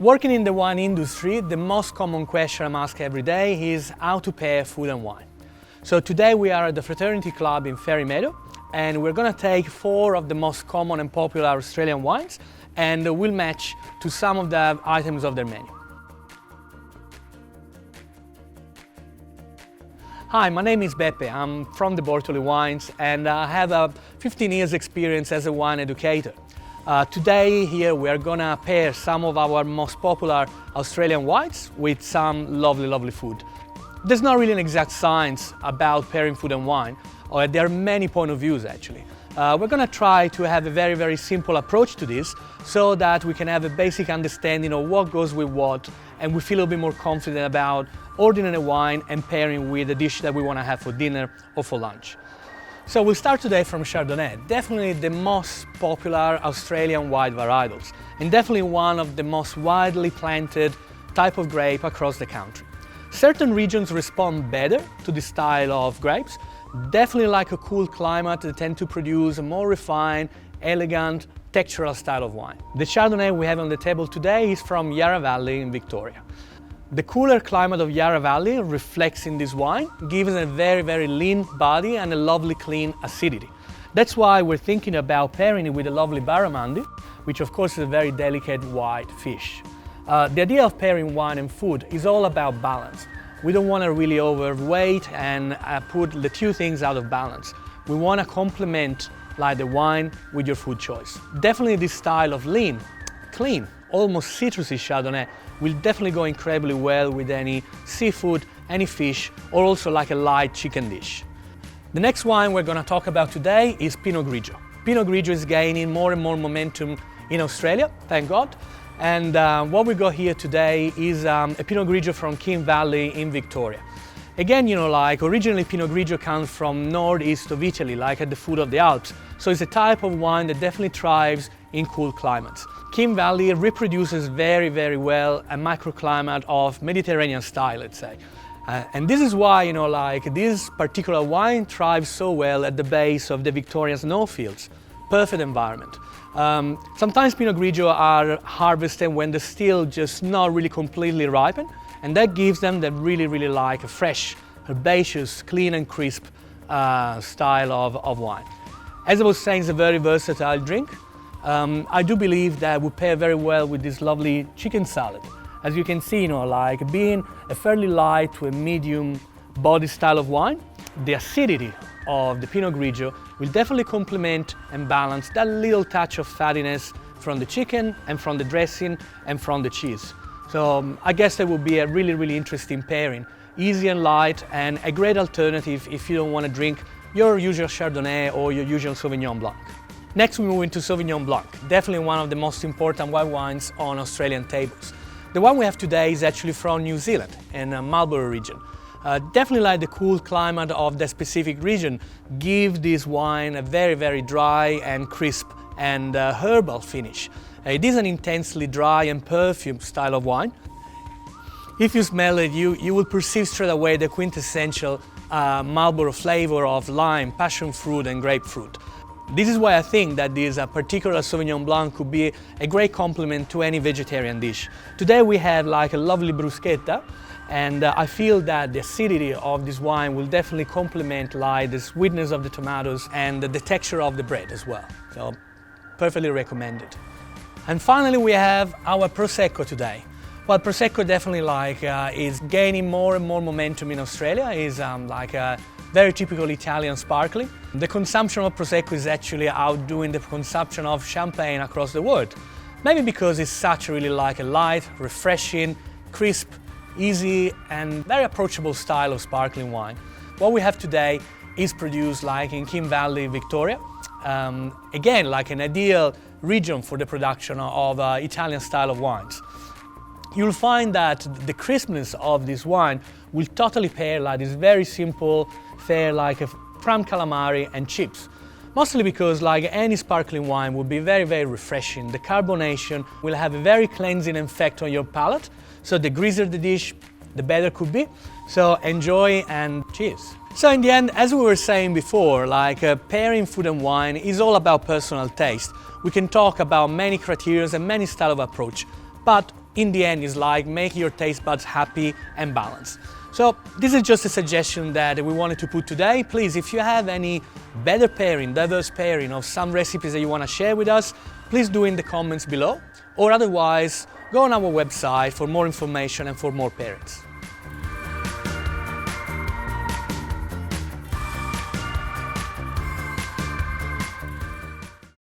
Working in the wine industry, the most common question I'm asked every day is how to pair food and wine. So today we are at the Fraternity Club in Meadow, and we're going to take 4 of the most common and popular Australian wines and we'll match to some of the items of their menu. Hi, my name is Beppe. I'm from the Bortoli wines and I have a 15 years experience as a wine educator. Today here we are gonna pair some of our most popular Australian wines with some lovely food. There's not really an exact science about pairing food and wine, or there are many point of views actually. We're gonna try to have a very simple approach to this so that we can have a basic understanding of what goes with what, and we feel a bit more confident about ordering a wine and pairing with a dish that we wanna have for dinner or for lunch. So we'll start today from Chardonnay, definitely the most popular Australian white varietals, and definitely one of the most widely planted type of grape across the country. Certain regions respond better to this style of grapes. Definitely like a cool climate, they tend to produce a more refined, elegant, textural style of wine. The Chardonnay we have on the table today is from Yarra Valley in Victoria. The cooler climate of Yarra Valley reflects in this wine, giving a very lean body and a lovely clean acidity. That's why we're thinking about pairing it with a lovely barramundi, which of course is a very delicate white fish. The idea of pairing wine and food is all about balance. We don't want to really overweight and put the two things out of balance. We want to complement like the wine with your food choice. Definitely this style of lean, clean, almost citrusy Chardonnay will definitely go incredibly well with any seafood, any fish, or also like a light chicken dish. The next wine we're going to talk about today is Pinot Grigio. Pinot Grigio is gaining more and more momentum in Australia, thank God. And what we got here today is a Pinot Grigio from King Valley in Victoria. Again, like originally Pinot Grigio comes from northeast of Italy, like at the foot of the Alps. So it's a type of wine that definitely thrives in cool climates. King Valley reproduces very well a microclimate of Mediterranean style, let's say. And this is why, this particular wine thrives so well at the base of the Victorian snowfields. Perfect environment. Sometimes Pinot Grigio are harvested when they're still just not really completely ripened, and that gives them that really like a fresh, herbaceous, clean and crisp style of wine. As I was saying, it's a very versatile drink. I do believe that would pair very well with this lovely chicken salad. As you can see, being a fairly light to a medium body style of wine, the acidity of the Pinot Grigio will definitely complement and balance that little touch of fattiness from the chicken and from the dressing and from the cheese. So I guess that would be a really interesting pairing. Easy and light, and a great alternative if you don't want to drink your usual Chardonnay or your usual Sauvignon Blanc. Next we move into Sauvignon Blanc, definitely one of the most important white wines on Australian tables. The one we have today is actually from New Zealand, in the Marlborough region. Definitely like the cool climate of the specific region, give this wine a very dry and crisp and herbal finish. It is an intensely dry and perfumed style of wine. If you smell it, you will perceive straight away the quintessential Marlborough flavor of lime, passion fruit and grapefruit. This is why I think that this particular Sauvignon Blanc could be a great complement to any vegetarian dish. Today we have like a lovely bruschetta, and I feel that the acidity of this wine will definitely complement like the sweetness of the tomatoes and the texture of the bread as well. So perfectly recommended. And finally we have our Prosecco today. Well, Prosecco definitely is gaining more and more momentum in Australia. It's like a very typical Italian sparkling. The consumption of Prosecco is actually outdoing the consumption of champagne across the world. Maybe because it's such really like a light, refreshing, crisp, easy and very approachable style of sparkling wine. What we have today is produced like in King Valley, Victoria. Again, like an ideal region for the production of Italian style of wines. You'll find that the crispness of this wine will totally pair like this very simple fare like a cracked calamari and chips. Mostly because like any sparkling wine will be very refreshing. The carbonation will have a very cleansing effect on your palate. So the greasier the dish, the better it could be. So enjoy and cheers. So in the end, as we were saying before, pairing food and wine is all about personal taste. We can talk about many criteria and many styles of approach, but in the end is like making your taste buds happy and balanced. So this is just a suggestion that we wanted to put today. Please, if you have any better pairing, diverse pairing of some recipes that you want to share with us, please do in the comments below, or otherwise go on our website for more information and for more pairings.